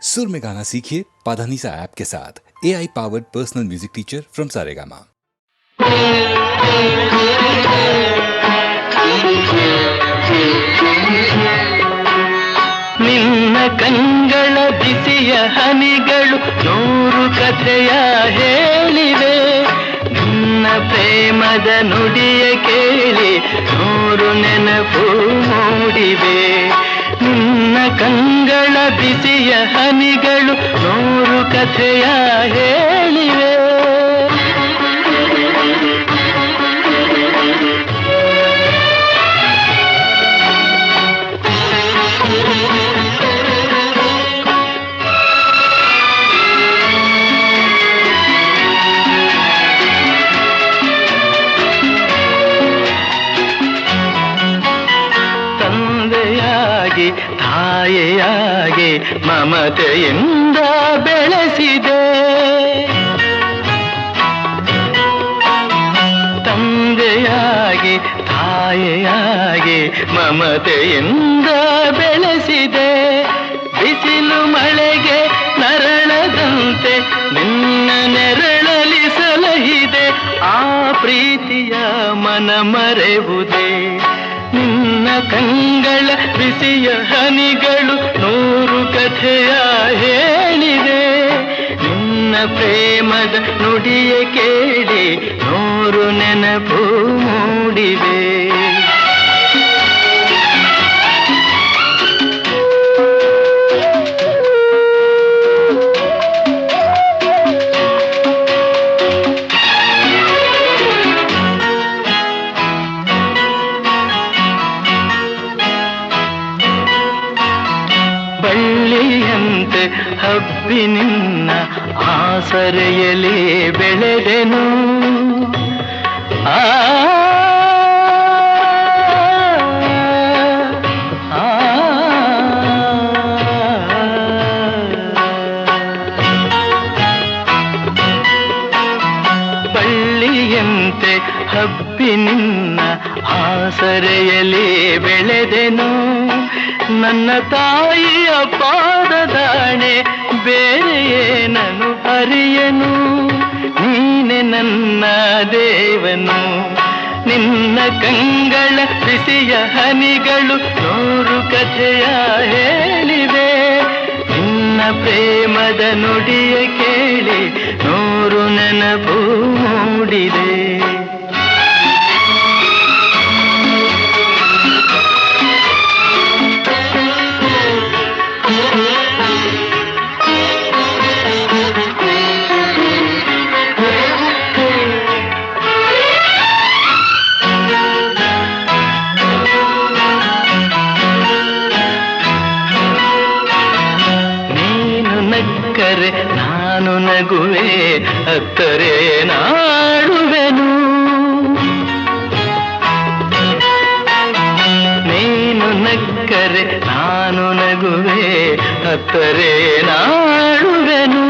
सुर में गाना सीखिए पाधानीसा ऐप के साथ। AI powered personal music teacher from Saregama. ನಿನ್ನ ಕಂಗಳ ಬಿಸಿಯ ಹನಿಗಳು ನೂರು ಕಥೆಯ ಹೇಳಿವೆ. ನಿನ್ನ ಪ್ರೇಮದ ನುಡಿಯ ಕೇಳಿ ನೂರು ನೆನಪು ಮೂಡಿವೆ. ನಿನ್ನ ಕಂಗಳ ಬಿಸಿಯ ಹನಿಗಳು ನೂರು ಕಥೆಯ ಹೇಳಿವೆ. ತಾಯಿಯಾಗಿ ಮಮತೆಯಿಂದ ಬೆಳೆಸಿದೆ. ತಂದೆಯಾಗಿ ತಾಯಿಯಾಗಿ ಮಮತೆಯಿಂದ ಬೆಳೆಸಿದೆ. ಬಿಸಿಲು ಮಳೆಗೆ ನರಳದಂತೆ ನಿನ್ನ ನೆರಳಲಿ ಸಲಹಿದೆ. ಆ ಪ್ರೀತಿಯ ಮನ ಮರೆವುದೇ. ನಿನ್ನ ಕಂಗಳ ಬಿಸಿಯ ಹನಿಗಳು ನೂರು ಕಥೆಯ ಹೇಳಿವೆ. ನಿನ್ನ ಪ್ರೇಮದ ನುಡಿಯ ಕೇಳಿ ನೂರು ನೆನಪು ಮೂಡಿವೆ. ಬಳ್ಳಿಯಂತೆ ಹಬ್ಬಿ ನಿನ್ನ ಆಸರೆಯಲ್ಲಿ ಬೆಳೆದೆನು. ಬಳ್ಳಿಯಂತೆ ಹಬ್ಬಿ ನಿನ್ನ ಆಸರೆಯಲ್ಲಿ ಬೆಳೆದೆನು. ನನ್ನ ತಾಯಿಯ ಪಾದದಾಣೆ ಬೇರೆ ಏನನು ಅರಿಯನು. ನೀನೆ ನನ್ನ ದೇವನು. ನಿನ್ನ ಕಂಗಳ ಬಿಸಿಯ ಹನಿಗಳು ನೂರು ಕಥೆಯ ಹೇಳಿವೆ. ನಿನ್ನ ಪ್ರೇಮದ ನುಡಿಯ ಕೇಳಿ ನೂರು ನೆನಪು ಮೂಡಿದೆ. ನಾನು ನಗುವೆ ಹತ್ತರೆ ನಾಡುವೆನು. ನೀನು ನಕ್ಕರೆ ನಾನು ನಗುವೆ ಹತ್ತರೆ ನಾಡುವೆನು.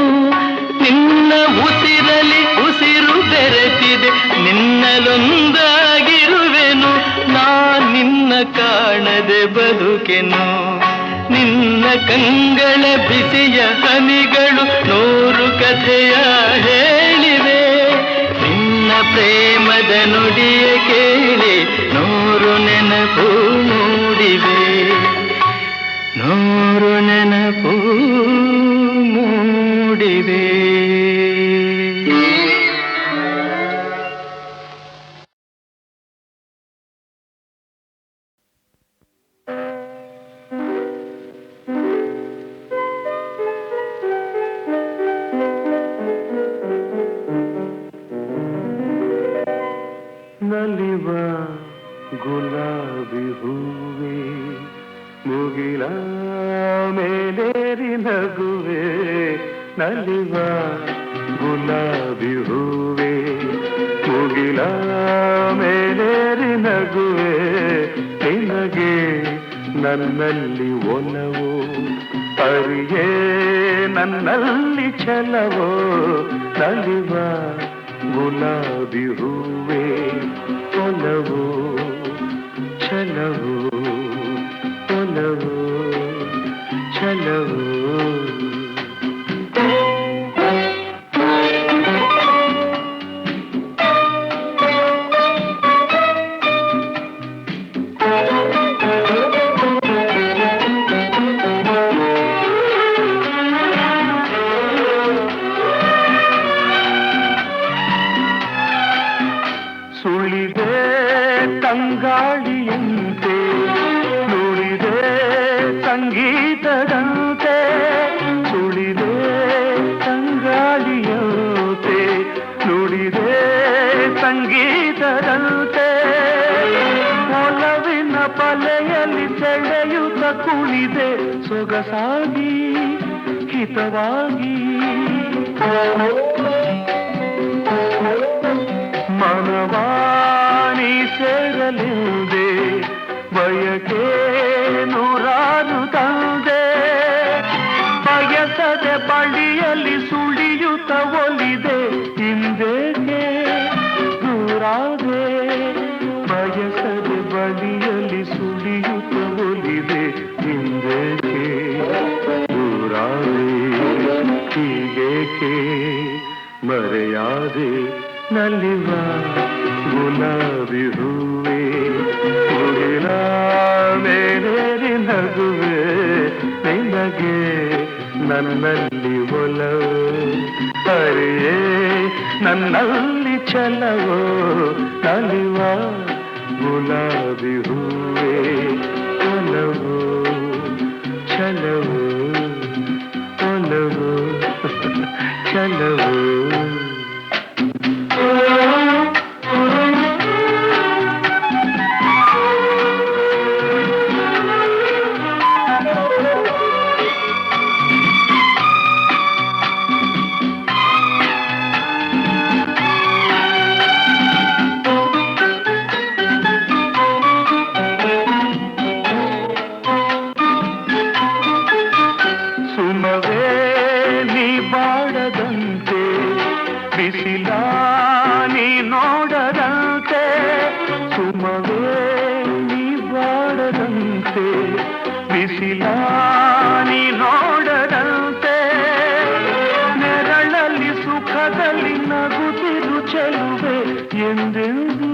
ನಿನ್ನ ಉಸಿರಲಿ ಉಸಿರು ಬೆರೆತಿದೆ. ನಿನ್ನಲೊಂದಾಗಿರುವೆನು. ನಿನ್ನ ಕಾಣದೆ ಬದುಕೆನು. ನಿನ್ನ ಕಂಗಳ ಬಿಸಿಯ ಹನಿಗಳು ನೂರು ಕಥೆಯ ಹೇಳಿವೆ. ನಿನ್ನ ಪ್ರೇಮದ ನುಡಿಯ ಕೇಳಿ ನೂರು ನೆನಪು ಮೂಡಿವೆ. ನೂರು ನೆನಪು ಮೂಡಿವೆ. ನಲಿವ ಗುಲಾಬಿ ಹೂವೆ ಮುಗಿಲ ಮೇಲೇರಿ ನಗುವೆ. ನಲಿವ ಗುಲಾಬಿ ಹೂವೆ ಮುಗಿಲ ಮೇಲೇರಿ ನಗುವೆ. ನಿನಗೆ ನನ್ನಲ್ಲಿ ಒಲವು ಅರಿಯೇ ನನ್ನಲ್ಲಿ ಛಲವೋ. ನಲಿವ ಗುಲಾಬಿ ಹೂವೆ ಒಲವು ಛಲವು ಒಲವು ಛಲವು. ಕುಣಿದೆ ಸೊಗಸಾಗಿ ಹಿತವಾಗಿ ಮನವಾಣಿ ಸೇರಲಿದೆ ಬಯಕೆ ನೂರಾರು ತಂದೆ ಬಯಸದೆ ಬಳಿಯಲ್ಲಿ ಸುಳಿಯುತ್ತ ಒಲಿದೆ ಹಿಂದೇಕೆ ದೂರಾದೆ ಬಯಸದೆ ಬಳಿಯಲ್ಲಿ ಸುಳಿಯುತ್ತ ಒಲಿದೆ ಹಿಂದೇಕೆ ದೂರಾದೆ ಹೀಗೇಕೆ ಮರೆಯಾದೆ ನಲಿವ ಗುಲಾಬಿ ಹೂವೆ ಮುಗಿಲ ಮೇಲೇರಿ ನಗುವೆ ನಿನಗೆ ನನ್ನಲ್ಲಿ ಒಲವು ಹರಿಯೇ ನನ್ನಲ್ಲಿ ಛಲವೋ ನಲಿವ ಗುಲಾಬಿ ಹೂವೆ ಒಲವು ಛಲವು ಒಲವು ಛಲವು ಬಿಸಿಲಾನಿ ನೋಡದಂತೆ ನೆರಳಲ್ಲಿ ಸುಖದಲ್ಲಿ ನಗುತ್ತಿರು ಚೆಲುವೆ ಎಂದೆಂದು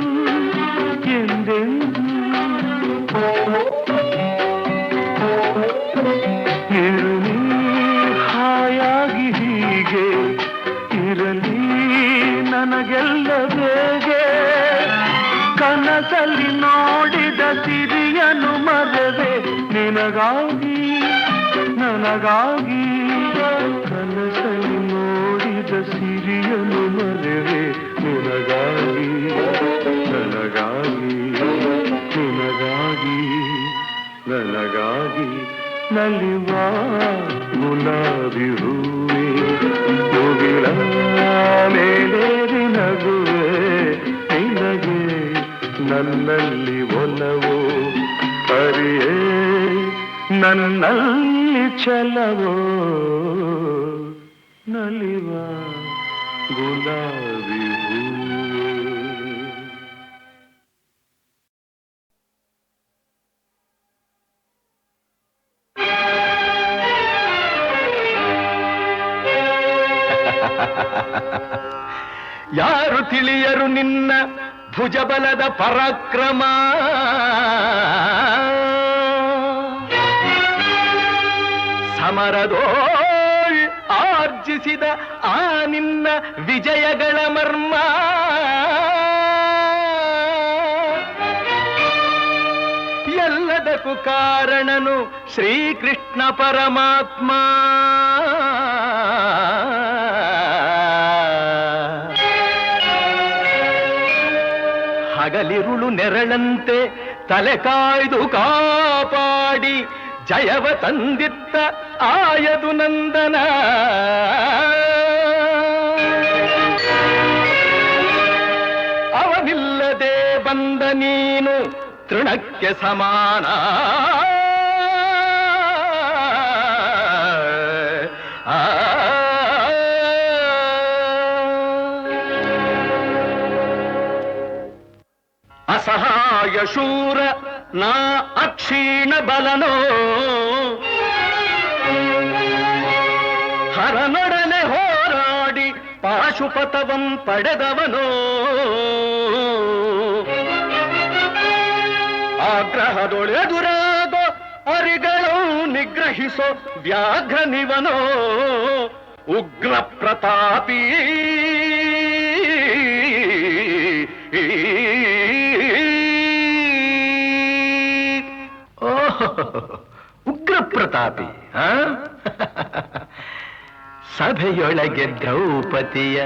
ಎಂದೆಂದು ಇರಲಿ ಹಾಯಾಗಿ ಹೀಗೆ ಇರಲಿ ನನಗೆಲ್ಲ ಬೇಗೆ ಕನಸಲ್ಲಿ ನೋಡಿದ ಸಿರಿಯನು ಮರವೆ ನಿನಗಾಗಿ ನನಗಾಗಿ ಕನಸಲ್ಲಿ ನೋಡಿದ ಸಿರಿಯನು ಮರವೆ ನಿನಗಾಗಿ ನನಗಾಗಿ ನಿನಗಾಗಿ ನನಗಾಗಿ ನಲಿವ ಗುಲಾಬಿ ಹೂವೆ ಮುಗಿಲ ಮೇಲೇರಿ ನಗುವೆ ನಿನಗೆ ನನ್ನಲ್ಲಿ ಒಲವು ಹರಿಯೇ ನನ್ನಲ್ಲಿ ಛಲವೋ ನಲಿವ ಗುಲಾಬಿ ಹೂವೆ ಯಾರು ತಿಳಿಯರು ನಿನ್ನ ಭುಜಬಲದ ಪರಾಕ್ರಮ ಸಮರದೋಳ್ ಆರ್ಜಿಸಿದ ಆ ನಿನ್ನ ವಿಜಯಗಳ ಮರ್ಮ ಎಲ್ಲದಕ್ಕೂ ಕಾರಣನು ಶ್ರೀಕೃಷ್ಣ ಪರಮಾತ್ಮ ಹಗಲಿರುಳು ನೆರಳಂತೆ ತಲೆ ಕಾಯ್ದು ಕಾಪಾಡಿ ಜಯವ ತಂದಿತ್ತ ಆಯದು ನಂದನ ಅವನಿಲ್ಲದೆ ಬಂದ ನೀನು ತೃಣಕ್ಕೆ ಸಮಾನ ಅಸಹಾಯ ಶೂರ ನಾ ಅಕ್ಷೀಣ ಬಲನೋ ಹರನೊಡನೆ ಹೋರಾಡಿ ಪಾಶುಪತವಂ ಪಡೆದವನೋ ಆಗ್ರಹದೊಳೆದುರಾಗೋ ಅರಿಗಳು ನಿಗ್ರಹಿಸೋ ವ್ಯಾಘ್ರನಿವನೋ ಉಗ್ರ ಪ್ರತಾಪಿ ಉಗ್ರ ಪ್ರತಾಪಿ ಸಭೆಯೊಳಗೆ ದ್ರೌಪದಿಯ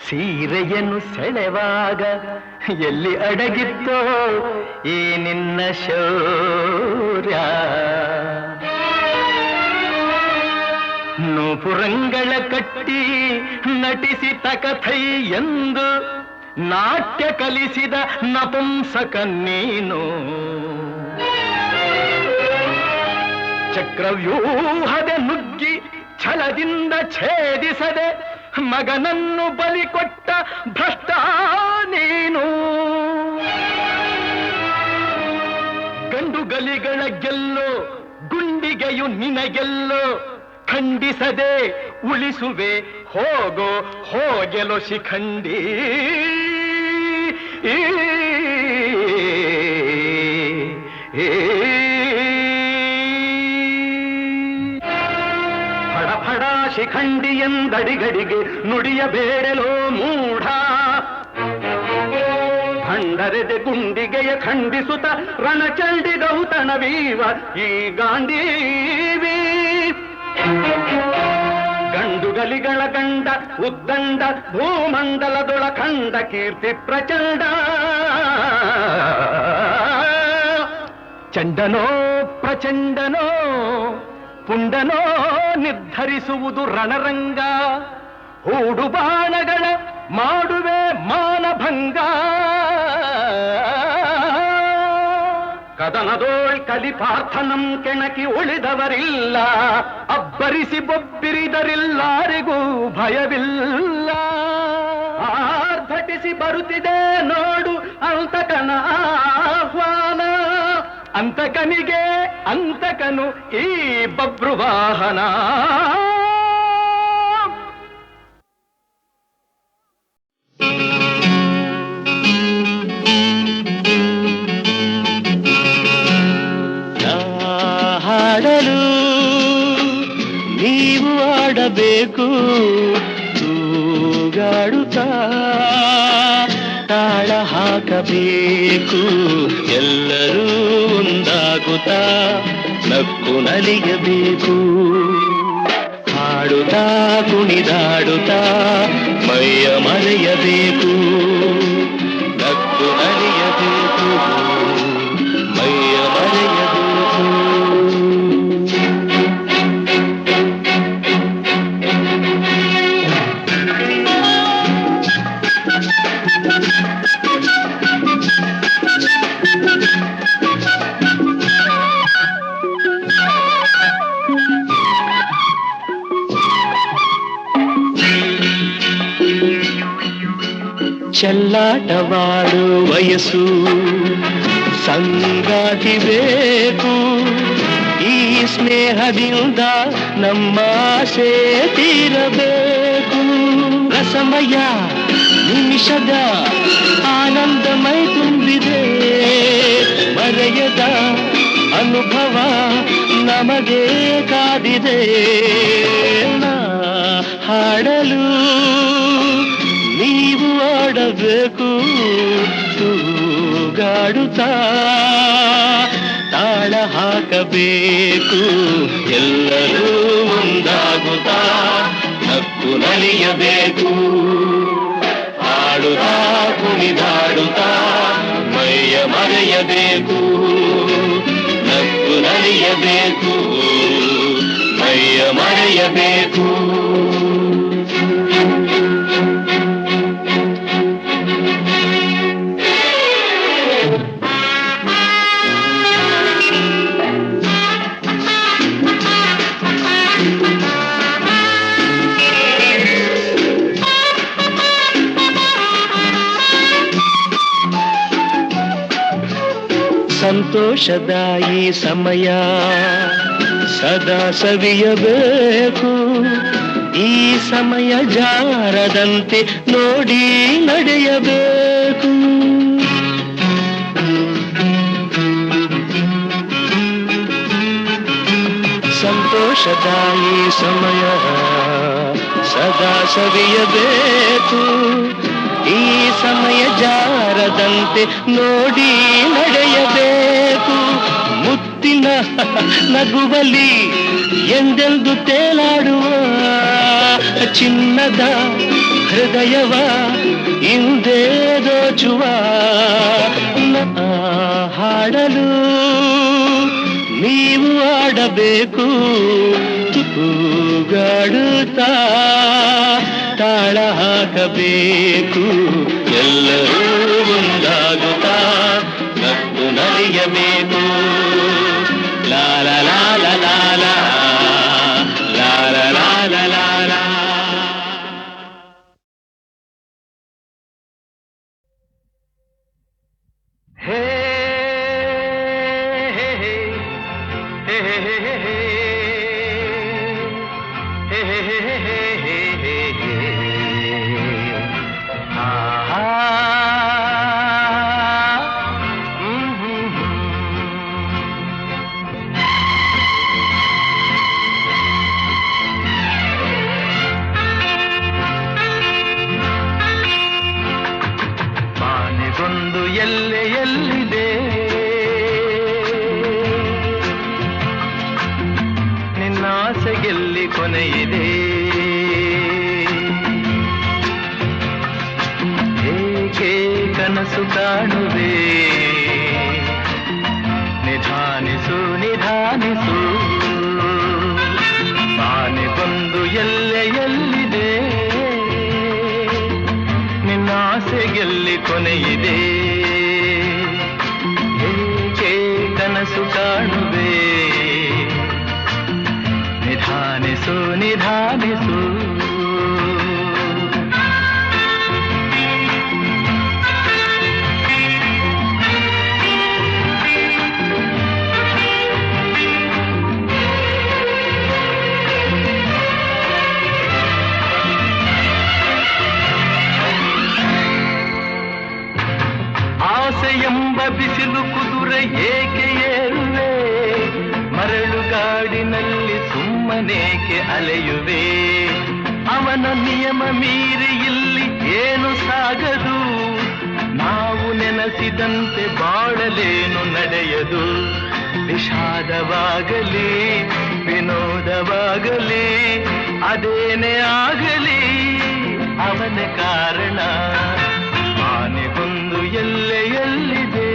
ಸೀರೆಯನ್ನು ಸೆಳೆವಾಗ ಎಲ್ಲಿ ಅಡಗಿತ್ತೋ ಈ ನಿನ್ನ ಶೌರ್ಯ. ನೂಪುರಂಗಳ ಕಟ್ಟಿ ನಟಿಸಿದ ಕಥೈ ಎಂದು ನಾಟ್ಯ ಕಲಿಸಿದ ನಪುಂಸಕ ನೀನು. ಚಕ್ರವ್ಯೂಹದ ನುಗ್ಗಿ ಛಲದಿಂದ ಛೇದಿಸದೆ ಮಗನನ್ನು ಬಲಿ ಕೊಟ್ಟ ಭ್ರಷ್ಟ ನೀನು. ಗಂಡುಗಲಿಗಳ ಗೆಲ್ಲೋ ಗುಂಡಿಗೆಯು ನಿನಗೆಲ್ಲೋ ಖಂಡಿಸದೆ ಉಳಿಸುವೆ ಹೋಗೋ ಹೋಗೆಲೋ ಶಿಖಂಡಿ. ಫಡ ಫಡ ಶಿಖಂಡಿ ಎಂದಡಿಗಡಿಗೆ ನುಡಿಯಬೇಡಲೋ ಮೂಢ. ಖಂಡರೆದೆ ಗುಂಡಿಗೆಯ ಖಂಡಿಸುತ್ತ ರಣಚಂಡಿ ಗೌತಣವೀವ ಈ ಗಾಂಧೀವಿ. ಗಂಡುಗಲಿಗಳ ಗಂಡ ಉದ್ದಂಡ ಭೂಮಂಡಲದೊಳ ಖಂಡ ಕೀರ್ತಿ ಪ್ರಚಂಡ. ಚಂಡನೋ ಪ್ರಚಂಡನೋ ಪುಂಡನೋ ನಿರ್ಧರಿಸುವುದು ರಣರಂಗ. ಹೂಡು ಬಾಣಗಳ ಮಾಡುವೆ ಮಾನಭಂಗ. ಕದನದೋಳ್ ಕಲಿಪಾರ್ಥನಂ ಕೆಣಕಿ ಉಳಿದವರಿಲ್ಲ. ಅಬ್ಬರಿಸಿ ಬೊಬ್ಬಿರಿದರಿಲ್ಲಾರಿಗೂ ಭಯವಿಲ್ಲ. ಆರ್ಭಟಿಸಿ ಬರುತ್ತಿದೆ ನೋಡು ಅಂತಕನ ಆಹ್ವಾನ. ಅಂತಕನಿಗೆ ಅಂತಕನು ಈ ಬಭ್ರುವಾಹನ. ಹಾಡಲು ನೀವು ಆಡಬೇಕು ತೂಗಾಡುತ್ತಾ ತಾಳ ಹಾಕಬೇಕು. ಎಲ್ಲರೂ ಒಂದಾಗುತ್ತಾ ನಕ್ಕು ನಲಿಯಬೇಕು. ಹಾಡುತ್ತಾ ಕುಣಿದಾಡುತ್ತಾ ಮೈಯ ಮರೆಯಬೇಕು. ನಕ್ಕು ನಲಿಯಬೇಕು ಮೈಯ ಮರೆಯಬೇಕು. ಚೆಲ್ಲಾಟವಾಡು ವಯಸ್ಸು ಸಂಗಾತಿ ಬೇಕು. ಈ ಸ್ನೇಹದಿಂದ ನಮ್ಮ ಆಸೆ ತೀರಬೇಕು. ರಸಮಯ ನಿಮಿಷದ ಆನಂದಮೈ ತುಂಬಿದೆ. ಮರೆಯದ ಅನುಭವ ನಮಗೆ ಕಾದಿದೆ. ಹಾಡಲು ನೀವು ಆಡಬೇಕು ತೂಗಾಡುತ್ತಾ ತಾಳ ಹಾಕಬೇಕು. ಎಲ್ಲರೂ ಒಂದಾಗುತ್ತಾ ನಕ್ಕು ನಲಿಯಬೇಕು. ಹಾಡುತ್ತಾ ಕುಣಿದಾಡುತ್ತಾ ಮೈಯ ಮರೆಯಬೇಕು. ನಕ್ಕು ನಲಿಯಬೇಕು ಮೈಯ ಮರೆಯಬೇಕು. ಸಂತೋಷದ ಈ ಸಮಯ ಸದಾ ಸವಿಯಬೇಕು. ಈ ಸಮಯ ಜಾರದಂತೆ ನೋಡಿ ನಡೆಯಬೇಕು. ಸಂತೋಷದ ಈ ಸಮಯ ಸದಾ ಸವಿಯಬೇಕು. ಈ ಸಮಯ ಜಾರದಂತೆ ನೋಡಿ ನಡೆಯಬೇಕು. ಮುತ್ತಿನ ನಗುವಲಿ ಎಂದೆಂದು ತೇಲಾಡುವ ಚಿನ್ನದ ಹೃದಯವ ಇಂದೇ ದೋಚುವ ಹಾಡಲು ನೀವು ಆಡಬೇಕು ತೂಗಾಡುತ್ತಾ ತಾಳ ಹಾಕಬೇಕು ಎಲ್ಲರೂ ಒಂದಾಗುತ್ತಾ ಕತ್ತು ನಲಿಯಬೇಕು ಲಾಲ ಲಾಲ ಲಾಲ ಲಾಲ ಲಾಲ ಲಾಲ. ಹೇ ಹೇ ಹೇ ಹೇ ಹೇ ಹೇ ಹೇ ಹೇ ಬಾನಿಗೊಂದು ಎಲ್ಲೆಯಲ್ಲಿದೆ ನಿನ್ನಾಸೆಗೆಲ್ಲಿ ಕೊನೆಯಿದೆ ಏಕೆ ಕನಸು ಕಾಣುವೆ ನಿಧಾನಿಸು ನಿಧಾನಿಸು ಬಾನಿಗೊಂದು ಎಲ್ಲೆಯಲ್ಲಿದೆ ನಿನ್ನಾಸೆಗೆಲ್ಲಿ ಕೊನೆಯಿದೆ ಏಕೆ ಕನಸು ಕಾಣುವೆ ನಿಧಾನಿಸು ನಿಧಾನಿಸು. ಆಸೆಯೆಂಬ ಬಿಸಿಲು ಕುದುರೆ ಏಕೆ ಏರುವೆ ಮರಳುಗಾಡಿನಲ್ಲಿ ಸುಮ್ಮನೇಕೆ ಅಲೆಯುವೆ ಅವನ ನಿಯಮ ಮೀರಿ ಇಲ್ಲಿ ಏನು ಸಾಗದು ನಾವು ನೆನೆಸಿದಂತೆ ಬಾಳಲೇನು ನಡೆಯದು ವಿಷಾದವಾಗಲಿ ವಿನೋದವಾಗಲಿ ಅದೇನೇ ಆಗಲಿ ಅವನ ಕಾರಣ ಆನೆಗೊಂದು ಎಲ್ಲೆಯಲ್ಲಿದೆ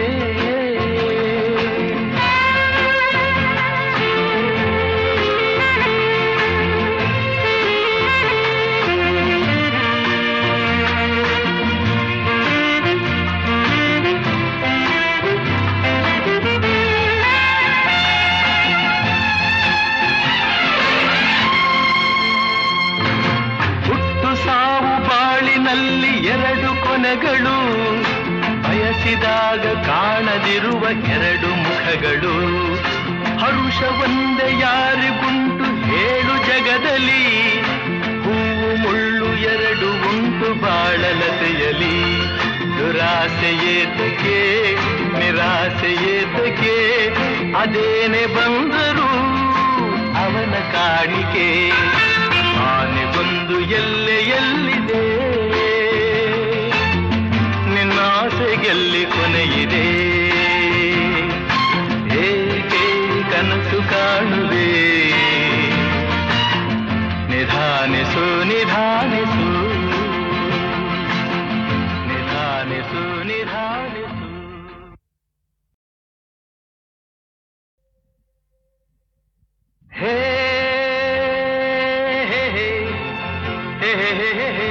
ಹುಟ್ಟು ಸಾವು ಬಾಳಿನಲ್ಲಿ ಎರಡು ಕೊನೆಗಳು ಬಯಸಿದಾಗ ಕಾಣದಿರುವ ಎರಡು ಮುಖಗಳು ಹರುಷ ಒಂದೇ ಯಾರಿಗುಂಟು ಹೇಳು ಜಗದಲ್ಲಿ ಹೂವು ಮುಳ್ಳು ಎರಡು ಉಂಟು ಬಾಳಲತೆಯಲಿ ದುರಾಸೆಯೇತಕ್ಕೆ ನಿರಾಸೆಯೇತಕ್ಕೆ ಅದೇನೆ ಬಂದರೂ ಅವನ ಕಾಣಿಕೆ ಆನೆಗೊಂದು ಎಲ್ಲೆಯಲ್ಲಿದೆ ನಿನ್ನಾಸೆಗೆಲ್ಲಿ ಕೊನೆಯಿದೆ ಏಕೆ ಕನಸು ಕಾಣುವೆ ನಿಧಾನಿಸು ನಿಧಾನಿಸು ನಿಧಾನಿಸು ನಿಧಾನಿಸು. ಹೇ ಹೇ ಹೇ ಹೇ ಹೇ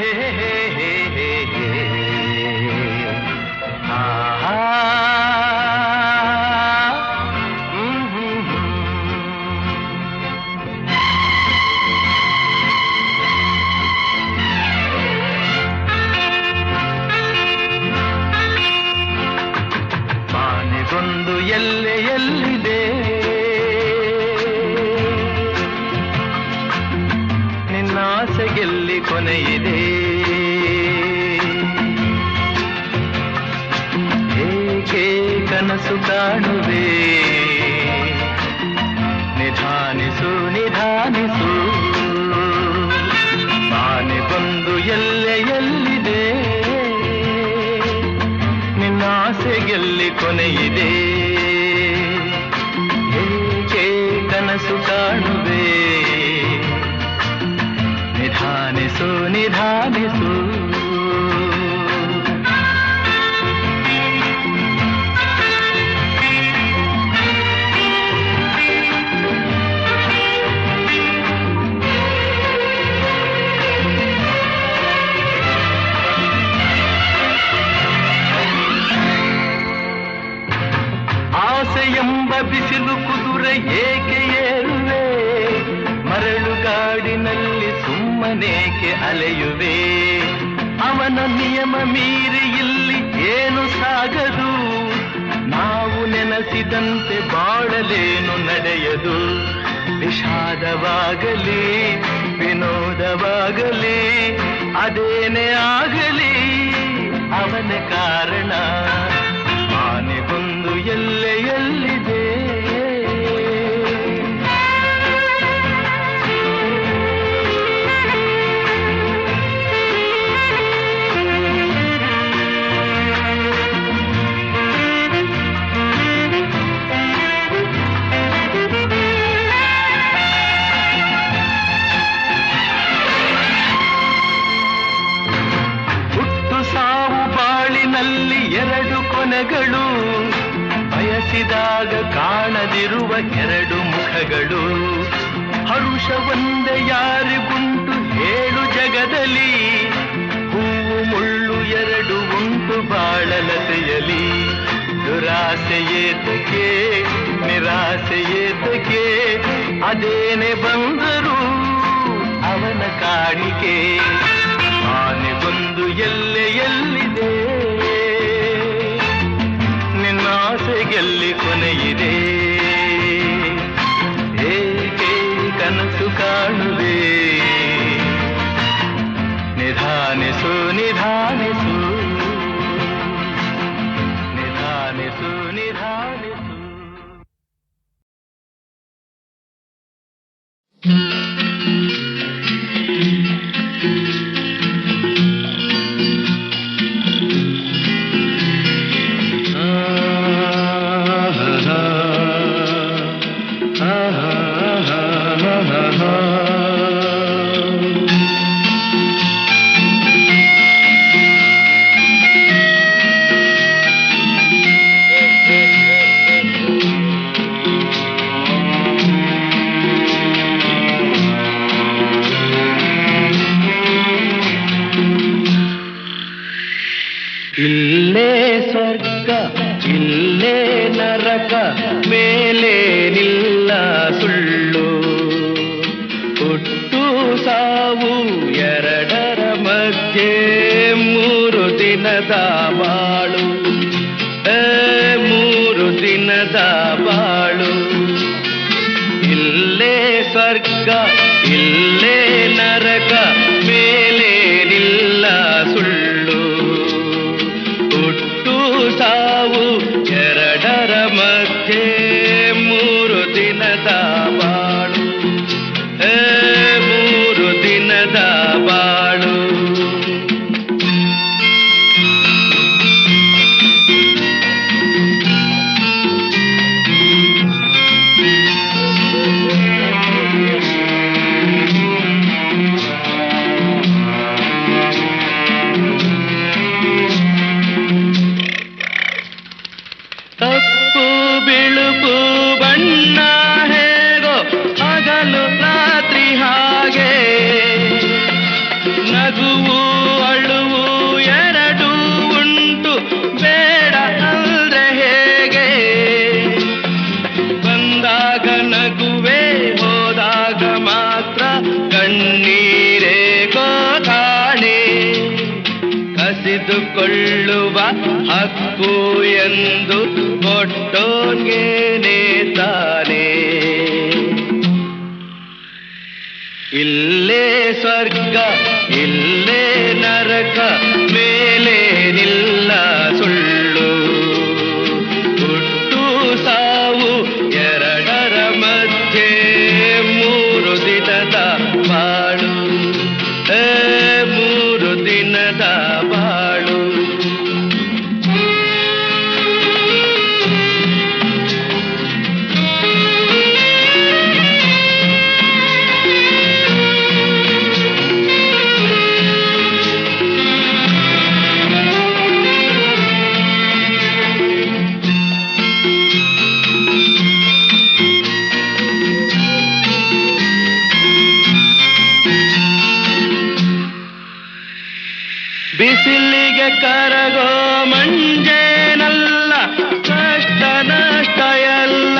ಹೇ ಹೇ ಹೇ ಬಾನಿಗೊಂದು ಎಲ್ಲೆಯಲ್ಲಿದೆ ನಿನ್ನಾಸೆಗೆಲ್ಲಿ ಕೊನೆಯಿದೆ ಏಕೆ ಕನಸು ಕಾಣುವೆ ನಿಧಾನಿಸು ನಿಧಾನಿಸು ಬಾನಿಗೊಂದು ಎಲ್ಲೆಯಲ್ಲಿದೆ ನಿನ್ನಾಸೆಗೆಲ್ಲಿ ಕೊನೆಯಿದೆ ಏಕೆ ಕನಸು ಕಾಣುವೆ ನಿಧಾನಿಸು ನಿಧಾನಿಸು. ಆಸೆಯೆಂಬ ಬಿಸಿಲು ಕುದುರೆ ಏಕೆ ಏರುವೆ, ಮರಳುಗಾಡಿನಲ್ಲಿ ಸುಮ್ಮನೇಕೆ ಅಲೆಯುವೆ. ಅವನ ನಿಯಮ ಮೀರಿ ಇಲ್ಲಿ ಏನು ಸಾಗದು, ನಾವು ನೆನೆಸಿದಂತೆ ಬಾಳಲೇನು ನಡೆಯದು. ವಿಷಾದವಾಗಲಿ ವಿನೋದವಾಗಲಿ ಅದೇನೇ ಆಗಲಿ ಅವನ ಕಾರಣ. ಆನೆಗೊಂದು ಎಲ್ಲೆಯಲ್ಲಿದೆ. ಹುಟ್ಟು ಸಾವು ಬಾಳಿನಲ್ಲಿ ಎರಡು ಕೊನೆಗಳು, ಬಯಸಿದಾಗ ಕಾಣದಿರುವ ಎರಡು ಮುಖಗಳು. ಹರುಷ ಒಂದೇ ಯಾರಿಗುಂಟು ಹೇಳು ಜಗದಲ್ಲಿ, ಹೂವು ಮುಳ್ಳು ಎರಡು ಉಂಟು ಬಾಳಲತೆಯಲಿ. ದುರಾಸೆಯೇತಕ್ಕೆ ನಿರಾಸೆಯೇತಕ್ಕೆ ಅದೇನೆ ಬಂದರು ಅವನ ಕಾಣಿಕೆ. ಆನೆಗೊಂದು ಎಲ್ಲೆಯಲ್ಲಿದೆ, ನಿನ್ನಾಸೆಗೆಲ್ಲಿ ಕೊನೆಯಿದೆ. ಏಕೆ ಕನಸು ಕಾಣುವೆ, ನಿಧಾನಿಸು ನಿಧಾನಿಸು ನಿಧಾನಿಸು ನಿಧಾನಿಸು. ಇಲ್ಲೇ ಸ್ವರ್ಗ ಇಲ್ಲೇ ನರಕ, ಮೇಲೆ ನಿಲ್ಲ ಸುಳ್ಳು. ಹುಟ್ಟು ಸಾವು ಎರಡರ ಮಧ್ಯೆ ಮೂರು ದಿನದ ಬಾಳು, ಮೂರು ದಿನದ ಬಾಳು. ಇಲ್ಲೇ ಸ್ವರ್ಗ ಇಲ್ಲೇ ನರಕ, ಮೇಲೆ ನಿಲ್ಲ ಸುಳ್ಳು. ಹುಟ್ಟು ಸಾವು ಎರಡರ ಮಧ್ಯೆ ಮೂರು ದಿನದ ಬಾಳು, ಮೂರು ದಿನದ ಬಾಳು. ತಪ್ಪು ಬಿಳುಪು ಬಣ್ಣ ಹೇಗೋ ಹಗಲು ರಾತ್ರಿ ಹಾಗೆ, ನಗುವು ಅಳುವು ಎರಡೂ ಉಂಟು ಬೇಡ ಅಂದ್ರೆ ಹೇಗೆ. ಬಂದಾಗ ನಗುವೆ ಹೋದಾಗ ಮಾತ್ರ ಕಣ್ಣೀರೇ ಕಾಣೆ. ಕಸಿದುಕೊಳ್ಳುವ ಹಕ್ಕು ಎಂದು ಕೊಟ್ಟೋನ್ಗೇನೆ ತಾನೆ. ಇಲ್ಲೇ ಸ್ವರ್ಗ ಇಲ್ಲೇ ನರಕ, ಮೇಲೆ ನಿಲ್ಲ ಸುಳ್ಳು. ಹುಟ್ಟು ಸಾವು ಎರಡರ ಮಧ್ಯೆ ಮೂರು ದಿನದ ಬಾಳು, ಮೂರು ದಿನದ ಬಾಳು. ಬಿಸಿಲಿಗೆ ಕರಗೋ ಮಂಜೇನಲ್ಲ, ಕಷ್ಟ ನಷ್ಟ ಎಲ್ಲ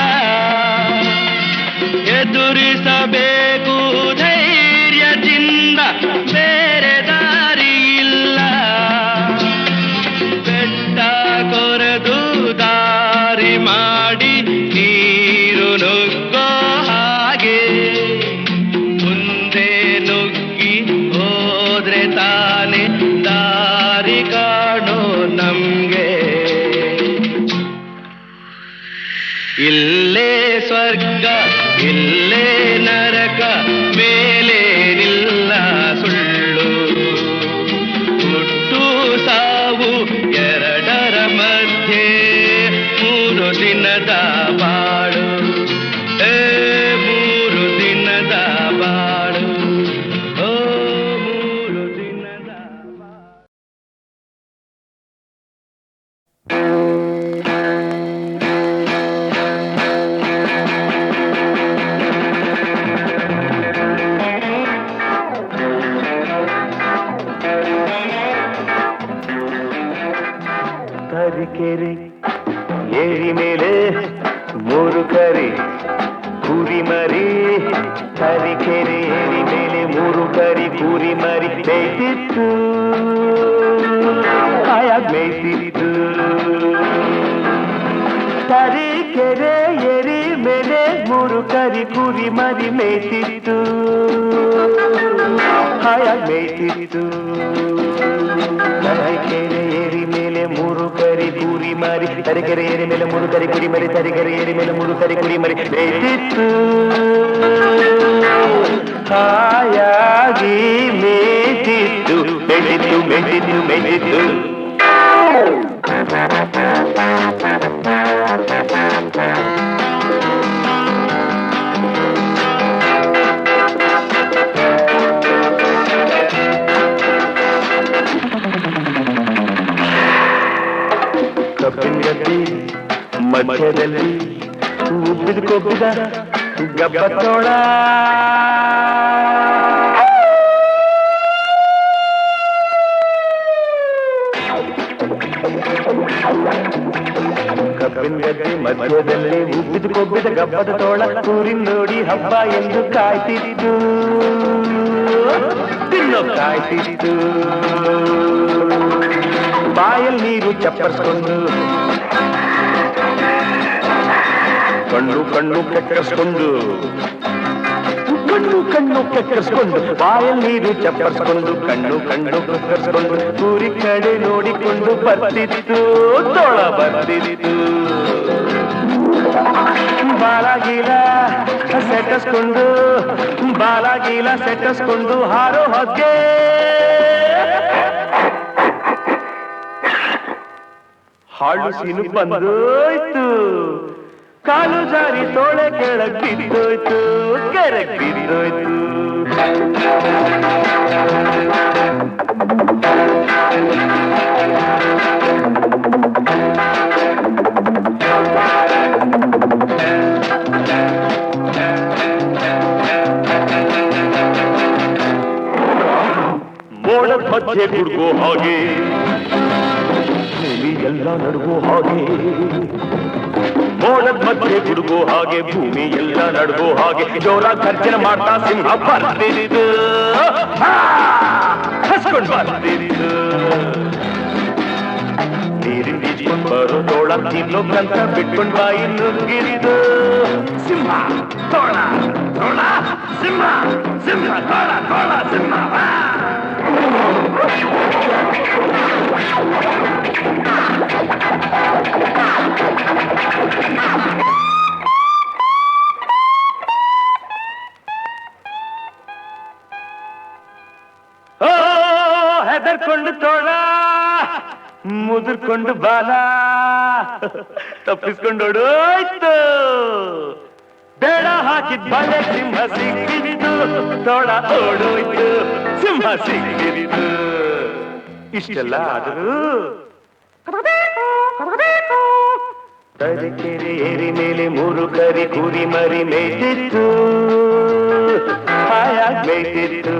ಎದುರಿಸಬೇಕು ಧೈರ್ಯದಿಂದ, ಬೇರೆ ದಾರಿ ಇಲ್ಲ. ಬೆಟ್ಟ ಕೊರೆದು ದಾರಿ ಮಾಡಿ ನೀರು ನುಗ್ಗೋ ಹಾಗೆ, ಮುಂದೆ ನುಗ್ಗಿ ಹೋದ್ರೆ ತಾನೆ ದಾರಿ ಕಾಣೋ ನಮ್ಗೆ. ಇಲ್ಲೇ ಸ್ವರ್ಗ ಇಲ್ಲೇ ನರಕ, ಮೇಲೇನಿಲ್ಲ ಸುಳ್ಳು. ಹುಟ್ಟು ಸಾವು ಎರಡರ ಮಧ್ಯೆ 3 ದಿನದ ಬಾಳು, 3 ದಿನದ ಬಾಳು, 3 ದಿನದ ಬಾಳು. ತರೀಕೆರೆ ಏರಿ ಮೇಲೆ 3 ಕರಿ ಕುರಿ ಮರಿ, ತರೀಕೆರೆ ಏರಿ ಮೇಲೆ 3 ಕರಿ ಕುರಿ ಮರಿ ಮೇಯ್ತಿತ್ತು, ಹಾಯಾಗಿ ಮೇಯ್ತಿತ್ತು. ತರೀಕೆರೆ ಏರಿ ಮೇಲೆ 3 ಕರಿ ಕುರಿ ಮರಿ ಮೇಯ್ತಿತ್ತು, ಹಾಯಾಗಿ ಮೇಯ್ತಿತ್ತು. ತರೀಕೆರೆ ಏರಿ ಮೇಲೆ 3 ಕರಿ ಕುರಿ ಮರಿ, ತರೀಕೆರೆ ಏರಿ ಮೇಲೆ 3 ಕರಿ ಕುರಿ ಮರಿ, ತರೀಕೆರೆ ಏರಿ ಮೇಲೆ 3 ಕರಿ ಕುರಿ ಮರಿ ಮೇಯ್ತಿತ್ತು, ಹಾಯಾಗಿ ಮೇಯ್ತಿತ್ತು, ಮೇಯ್ತಿತ್ತು ಮೇಯ್ತಿತ್ತು ಮೇಯ್ತಿತ್ತು. ಕಬ್ಬಿನ ಗದ್ದೆ ಮಧ್ಯದಲ್ಲಿ ಉಬ್ಬಿದ ಕೊಬ್ಬಿದ ಗಬ್ಬತ್ತೋಳ, ಕಬ್ಬಿನ ಗದ್ದೆ ಮಧ್ಯದಲ್ಲಿ ಉಬ್ಬಿದ ಕೊಬ್ಬಿದ ಗಬ್ಬದ ತೋಳ, ಊರಿನ ನೋಡಿ ಹಬ್ಬ ಎಂದು ಕಾಯ್ತಿತ್ತು, ತಿನ್ನೋ ಕಾಯ್ತಿತ್ತು. ಬಾಯಲ್ಲಿ ನೀರು ಚಪ್ಪರಿಸ್ಕೊಂಡು, ಕಣ್ಣು ಕಣ್ಣು ಕೆಕ್ಕರಿಸ್ಕೊಂಡು, ಕಣ್ಣು ಕಣ್ಣು ಕೆಕ್ಕರಿಸ್ಕೊಂಡು, ಬಾಯಲ್ಲಿ ನೀರು ಚಪ್ಪರಿಸ್ಕೊಂಡು, ಕಣ್ಣು ಕಣ್ಣು ಕೆಕ್ಕರಿಸ್ಕೊಂಡು, ಊರಿ ಕಡೆ ನೋಡಿಕೊಂಡು ಬರ್ತಿತ್ತು, ತೋಳ ಬರ್ತಿತ್ತು. ಬಾಲಾಗೀಲ ಸೆಟ್ಟಿಸ್ಕೊಂಡು, ಬಾಲಾಗೀಲ ಸೆಟ್ಟಿಸ್ಕೊಂಡು ಹಾರೋ ಹೊಗೆ, ಹಾಳು ಸೀನು ಬಂದೋಯ್ತು, ಕಾಲು ಜಾರಿ ತೋಳೆ ಕೆಳಗ್ ಬಿದ್ದೋಯ್ತು, ಕೆರೆಗ್ ಬಿದ್ದೋಯ್ತು. ಮೋಡದ ಮಧ್ಯೆ ಗುಡ್ಗೋ ಹಾಗೆ, ಭೂಮಿ ಎಲ್ಲ ನಡುಗೋ ಹಾಗೆ, ಮೋಡದ ಮಧ್ಯೆ ಗುಡುಗೋ ಹಾಗೆ, ಭೂಮಿ ಎಲ್ಲ ನಡುಗೋ ಹಾಗೆ, ಜೋರ ಗರ್ಜನೆ ಮಾಡ್ತಾ ಸಿಂಹ ಬರ್ತಿದ್ದು, ಹಸ್ಕೊಂಡು ಬರ್ತಿದ್ದು. ನೀರಿನ ಈಜ್ಕೊಂಡು ಬರೋ ತೋಳ ತಿನ್ನೋಕ್ಕಂತ ಬಿಟ್ಕೊಂಡು ಬಾಯಿ ನುಗ್ಗಿದ್ದು, ಸಿಂಹ ತೋಳ ತೋಳ ಸಿಂಹ, ಸಿಂಹ ತೋಳ ತೋಳ ಸಿಂಹ. ಹೆದರ್ಕೊಂಡು ತೋಳ, ಮುದುರ್ಕೊಂಡು ಬಾಲ, ತಪ್ಪಿಸ್ಕೊಂಡು ಓಡೋಯ್ತು. ಬೇಡ ಹಾಕಿದ್ ಬಲೆ ಸಿಂಹ ಸಿಕ್ಕಿದ್ದು, ತೋಳ ಓಡೋಯ್ತು, ಸಿಂಹ ಸಿಕ್ಕಿದ್ದು. ಇಷ್ಟೆಲ್ಲ ಆದರೂ ತರೀಕೆರೆ ಏರಿ ಮೇಲೆ 3 ಕರಿ ಕುರಿ ಮರಿ ಮೇಯ್ತಿತ್ತು, ಹಾಯಾಗಿ ಮೇಯ್ತಿತ್ತು.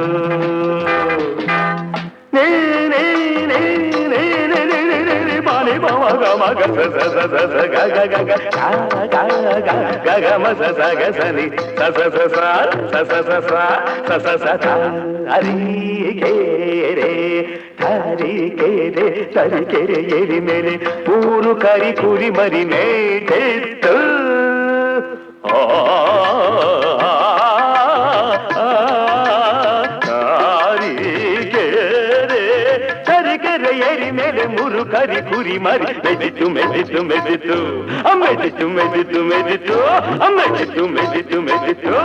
ಗ ಸ ಸ ಸ ಸ ಸ ಗ ಗ ಗ ಗ ಗ ಗ ಗ ಗ ಮ ಸ ಸ ಗ ಸ ನಿ ಸ ಸ ಸ ಸ ಸ ಸ ಸ ಸ ಸ ಸ ಸ ತ ಹರಿ ಕೆ ರೇ ಹರಿ ಕೆ ರೇ ಸರಿ ಕೆ ರೇ ಏರಿ ಮೇಲೆ ಊರು ಕರಿ ಕುರಿ ಮರಿ ಮೇಟಿತ್ತು ಏರಿ ಮೇಲೆ ಮೂರು ಕರಿ ಕುರಿ ಮರಿ ಮೆದಿತು ಮೆದಿತು ಮೆದಿತು ಮೆದಿತು ಮೆದಿತು ಮೆದಿತು ಮೆದಿತು ಮೆದಿತು ಮೆದಿತು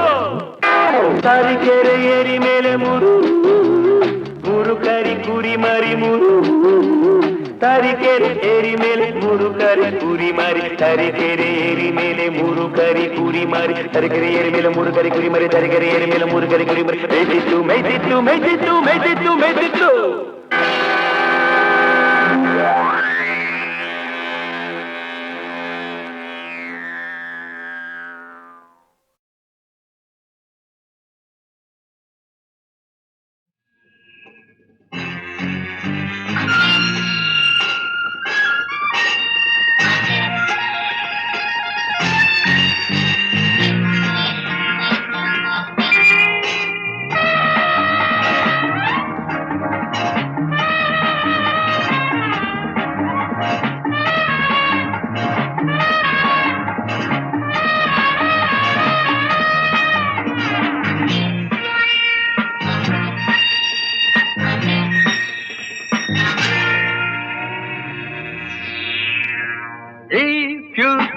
ತರೀಕೆರೆ ಏರಿ ಮೇಲೆ ಮೂರು ಕರಿ ಕುರಿ ಮರಿ ಮೂರು ತರೀಕೆರೆ ಏರಿ ಮೇಲೆ ಮೂರು ಕರಿ ಕುರಿ ಮರಿ ತರೀಕೆರೆ ಏರಿ ಮೇಲೆ ಮೂರು ಕರಿ ಕುರಿ ಮರಿ ತರೀಕೆರೆ ಏರಿ ಮೇಲೆ ಮೂರು ಕರಿ ಕುರಿ ಮರಿ ತರೀಕೆರೆ ಏರಿ ಮೇಲೆ ಮೂರು ಕರಿ ಕುರಿ ಮರಿ ಮೆದಿತು ಮೆದಿತು ಮೆದಿತು ಮೆದಿತು ಮೆದಿತು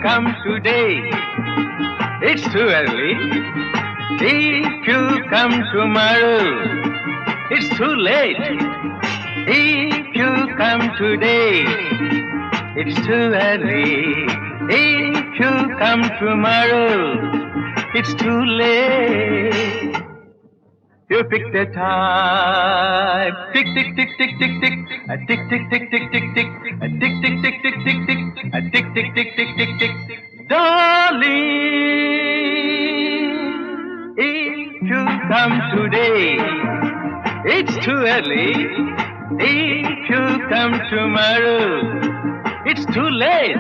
Come today, it's too early. If you come tomorrow, it's too late. If you come today, it's too early. If you come tomorrow, it's too late. You pick the time. Tick, tick, tick, tick, tick, tick. A tick, tick, tick, tick, tick, tick. A tick, tick, tick, tick, tick, tick. A tick, tick, tick, tick, tick, tick. Darling, if you come today, it's too early. If you come tomorrow, it's too late.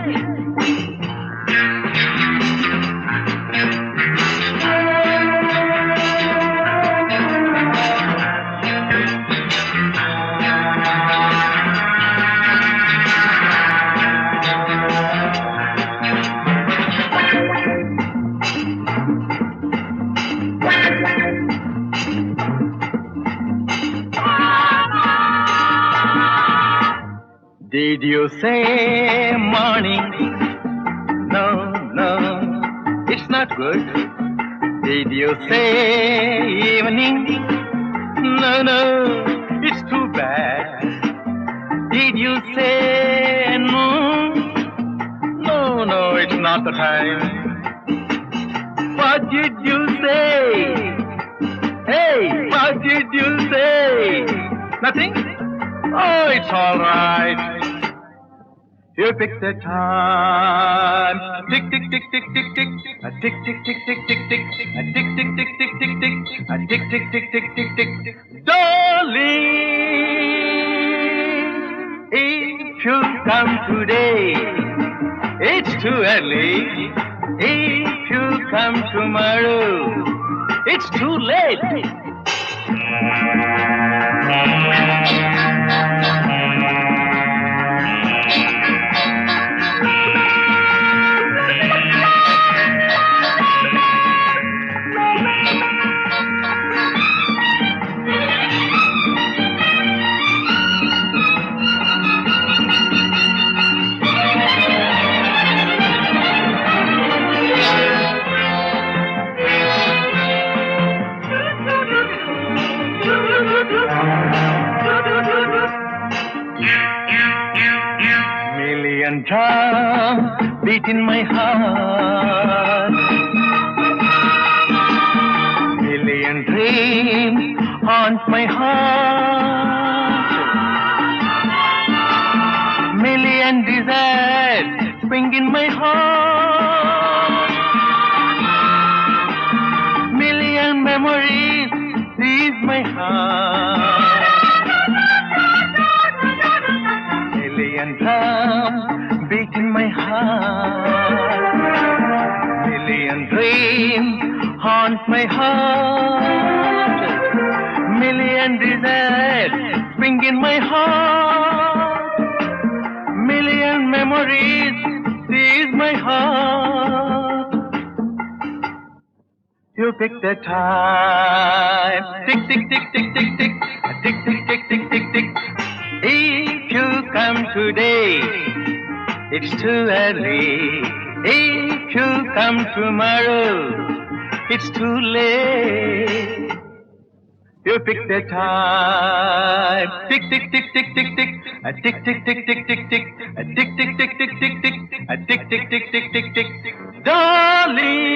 Did you say morning? No, no, it's not good. Did you say evening? No, no, it's too bad. Did you say noon? No, no, it's not the time. What did you say? Hey, what did you say? Nothing? Oh, it's all right. You pick the time. Tick, tick, tick, tick, tick, tick. A tick, tick, tick, tick, tick, tick. A tick, tick, tick, tick, tick, tick. A tick, tick, tick, tick, tick, tick. Darling, if you come today, it's too early. If you come tomorrow, it's too late. Million drums beat in my heart. Million dreams haunt my heart. Million desires spring in my heart. Million memories seize my heart. Million drums beat in heart. Million desires spring in my heart. Million memories seize my heart. You pick the time. Tick, tick, tick, tick, tick, tick. Tick, tick, tick, tick, tick, tick. If you come today, it's too early. If you come tomorrow, it's too late. You pick the time. Tick, tick, tick, tick, tick, tick. A tick, tick, tick, tick, tick, tick. A tick, tick, tick, tick, tick, tick. A tick, tick, tick, tick, tick, tick. Darling.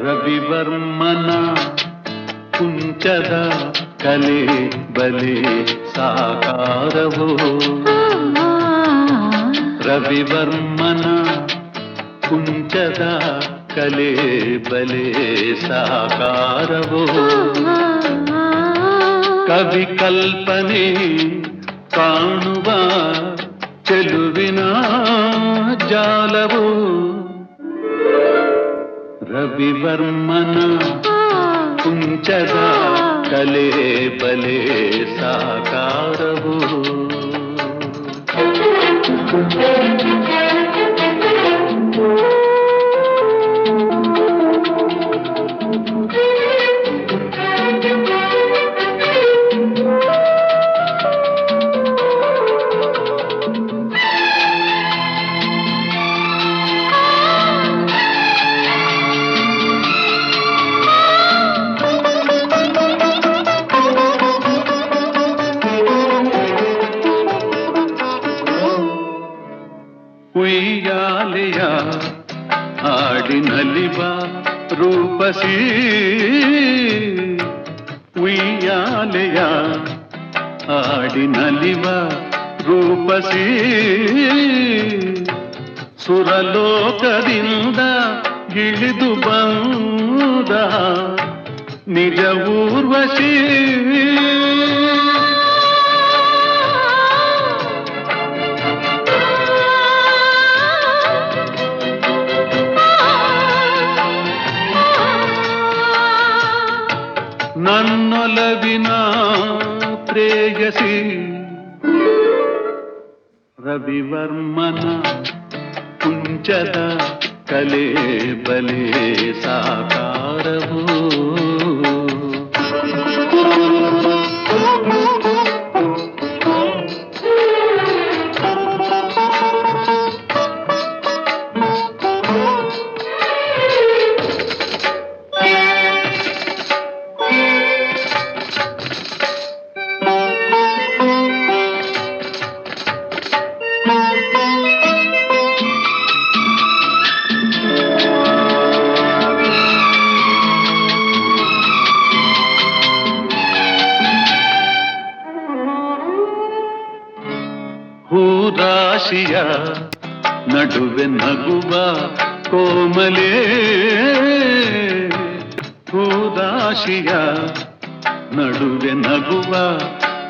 ರವಿವರ್ಮನ ಕುಂಚದ ಕಲೆ ಬಲೆ ಸಾಕಾರವೋ ರವಿವರ್ಮನ ಕುಂಚದ ಕಲೆ ಬಲೆ ಸಾಕಾರವೋ ಕವಿ ಕಲ್ಪನೆ ಕಾಣುವ ಚೆಲುವಿನ ಜಾಲವೋ ರವಿವರ್ಮನ ಕುಂಚದ ಕಲೆ ಬಲೆ ಸಾಕಾರವೋ ಉಯ್ಯಾಲೆಯ ಹಾಡಿನಲಿವ ರೂಪಸಿ ಉಯ್ಯಾಲೆಯ ಹಾಡಿನಲಿವ ರೂಪಸಿ ಸುರಲೋಕದಿಂದ ಇಳಿದು ಬಂದ ನಿಜ ಊರ್ವಶಿ ನನ್ನೊಲವಿನ ಪ್ರೇಯಸಿ ರವಿವರ್ಮನ ಕುಂಚದ ಕಲೆ ಬಲೆ ಸಾಕಾರವೋ ಹೂರಾಶಿಯ ನಡುವೆ ನಗುವ ಕೋಮಲೆ ಹೂರಾಶಿಯ ನಡುವೆ ನಗುವ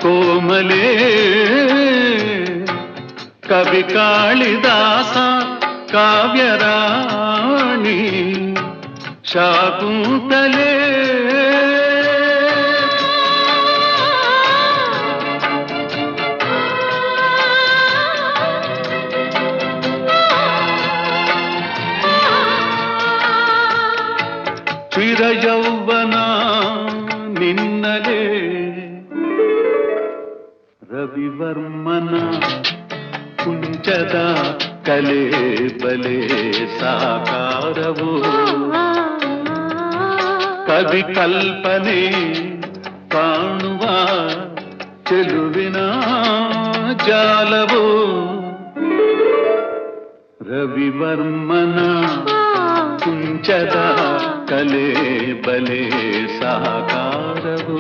ಕೋಮಲೆ ಕವಿ ಕಾಳಿದಾಸ ಕಾವ್ಯರಾಣಿ ಶಾಕುಂತಲೆ ಚಿರ ಯೌವನ ನಿನ್ನಲೇ ರವಿವರ್ಮನ ಕುಂಚದ ಕಲೆ ಬಲೆ ಸಾಕಾರವು ಕವಿ ಕಲ್ಪನೆ ಕಾಣುವ ಚೆಲುವಿನ ಜಾಲವು ರವಿವರ್ಮನ ಕುಂಚದ ಕಲೆ ಬಲೆ ಸಾಕಾರವು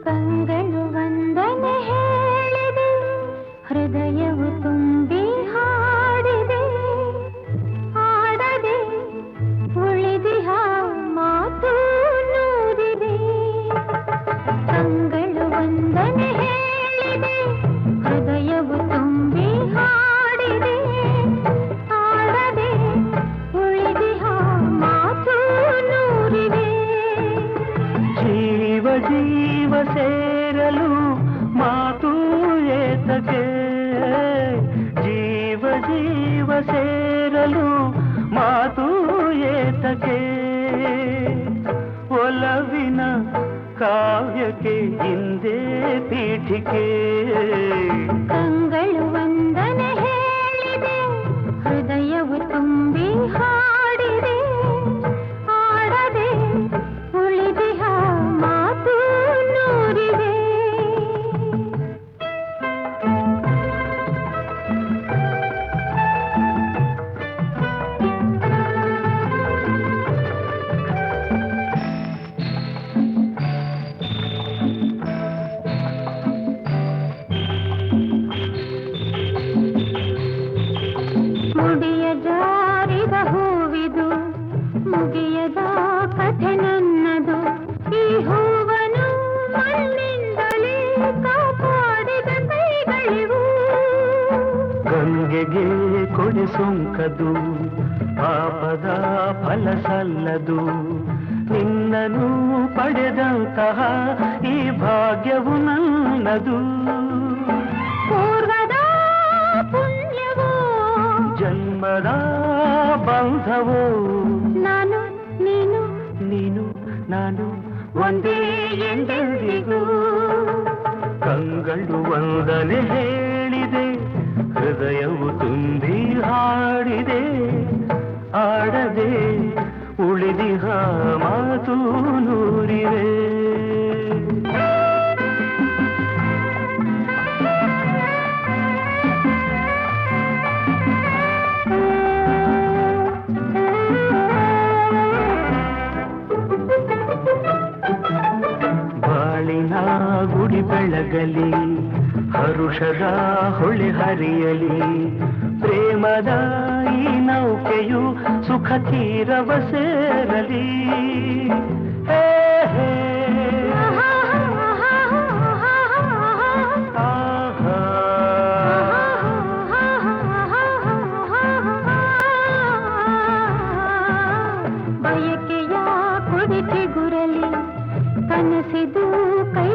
ಕಂಗಳು ವಂದನೆ ಹೇಳಿದೆ ಹೃದಯವು ತುಂಬಿ ಹಾಡಿದೆ ಆಡದೆ ಉಳಿದಿಹ ಮಾತು ನೂರಿದೆ ಕಂಗಳು ವಂದನೆ ಹೇಳಿದೆ ಹೃದಯವು ತುಂಬಿ ಹಾಡಿದೆ ಆಡದೆ ಉಳಿದಿಹ ಮಾತು ನೂರಿದೆ ಜೀವ ಜೀವ ಸೇರಲು ಮಾತು ಏತಕ್ಕೆ ಜೀವ ಜೀವ ಸೇರಲು ಮಾತು ಏತಕ್ಕೆ ಒಲವಿನ ಕಾವ್ಯಕ್ಕೆ ಹಿಂದೆ ಪೀಠಿಕೆ ಕಂಗಳು ವಂದನೆ ಹೇಳಿದೆ ಹೃದಯವು ತುಂಬಿ ಹಾಡಿದೆ ಆಡದೆ ಉಳಿದಿಹ ಮಾತು ನೂರಿದೆ ಮುಡಿಯ ಜಾರಿದ ಹೂವಿದು ಮುಗಿಯದ ಕಥೆ ನನ್ನದು ಈ ಹೂವನು ಮಣ್ಣಿಂದಲೇ ಕಾಪಾಡಿದ ಕೈಗಳಿವು ಗಂಗೆಗೆ ಕೊಡೆ ಸೊಂಕದು ಪಾಪದ ಫಲ ಸಲ್ಲದು ನಿನ್ನನು ಪಡೆದಂತಹ ಈ ಭಾಗ್ಯವು ನನ್ನದು ಪೂರ್ವದ ಪುಣ್ಯವೋ ಜನ್ಮದ ಬಂಧವೋ ನಾನು ನೀನು ನೀನು ನಾನು ಒಂದೇ ಎಂದೆಂದಿಗೂ ಕಂಗಳು ವಂದನೆ ಹೇಳಿದೆ ಹೃದಯವು ತುಂಬಿ ಹಾಡಿದೆ ಆಡದೆ ಉಳಿದಿಹ ಮಾತು ನೂರಿವೆ ಬಾಳಿನ ಗುಡಿ ಬೆಳಗಲಿ ಹರುಷದ ಹೊಳೆ ಹರಿಯಲಿ ಪ್ರೇಮದ ಈ ನೌಕೆಯು ಸುಖ ತೀರವ ಸೇರಲಿ ಹೇ ಹೇ ಆಹಾ ಬಯಕೆಯ ಕುಡಿಕೆ ಗುರಲಿ ಕನಸಿದು ಕೈ